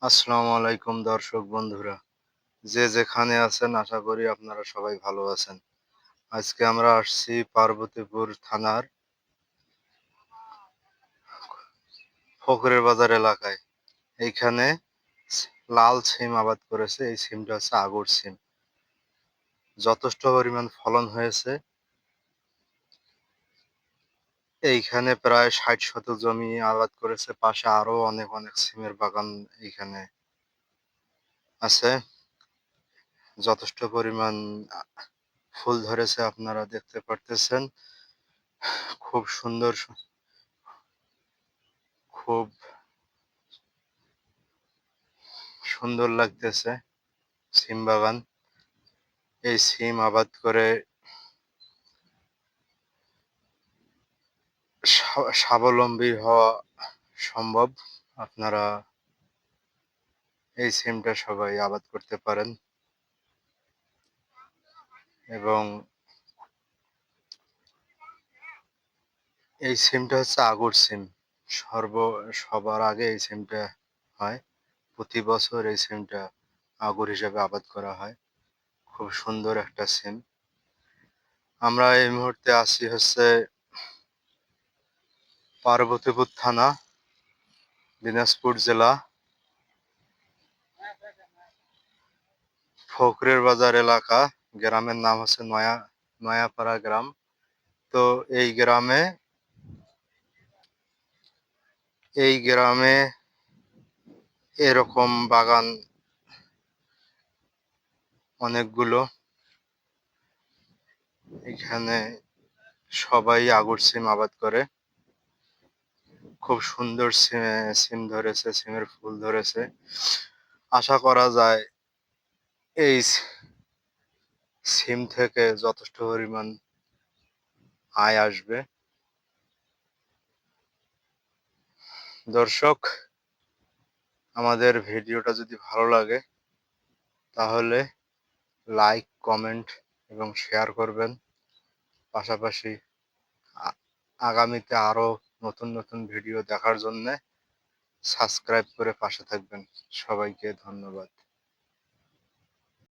আসসালামু আলাইকুম দর্শক বন্ধুরা। যে যেখানে আছেন আশা করি আপনারা সবাই ভালো আছেন। আজকে আমরা আসছি পার্বতীপুর থানার ফকরের বাজার এলাকায়। এইখানে ছি লাল সিম আবাদ করেছে। এই সিমটা হচ্ছে আগর সিম। যথেষ্ট পরিমাণ ফলন হয়েছে। এইখানে প্রায় ৬০ শতক জমি আবাদ করেছে। পাশে আরো অনেক সিমের বাগান এইখানে আছে। যথেষ্ট পরিমাণ ফুল ধরেছে আপনারা দেখতে পারতেছেন। খুব সুন্দর খুব সুন্দর লাগতেছে সিম বাগান। এই সিম আবাদ করে স্বাবলম্বী হওয়া সম্ভব। আপনারা এই সিমটা সবাই আবাদ করতে পারেন এবং এই সিমটা হচ্ছে আগর সিম। সবার আগে এই সিমটা হয়। প্রতি বছর এই সিমটা আগর হিসেবে আবাদ করা হয়। খুব সুন্দর একটা সিম। আমরা এই মুহূর্তে আছি হচ্ছে পার্বতীপুর থানা, দিনাজপুর জেলা, ফকরের বাজার এলাকা। গ্রামের নাম হচ্ছে নয়াপাড়া গ্রাম। তো এই গ্রামে এরকম বাগান অনেকগুলো। এখানে সবাই আগর সিম আবাদ করে। খুব সুন্দর সিম ধরেছে, সিমের ফুল ধরেছে। আশা করা যায় এই সিম থেকে যথেষ্ট পরিমাণ আয় আসবে। দর্শক, আমাদের ভিডিওটা যদি ভালো লাগে তাহলে লাইক, কমেন্ট এবং শেয়ার করবেন। পাশাপাশি আ আগামীতে আরো নতুন ভিডিও দেখার জন্যে সাবস্ক্রাইব করে পাশে থাকবেন। সবাইকে ধন্যবাদ।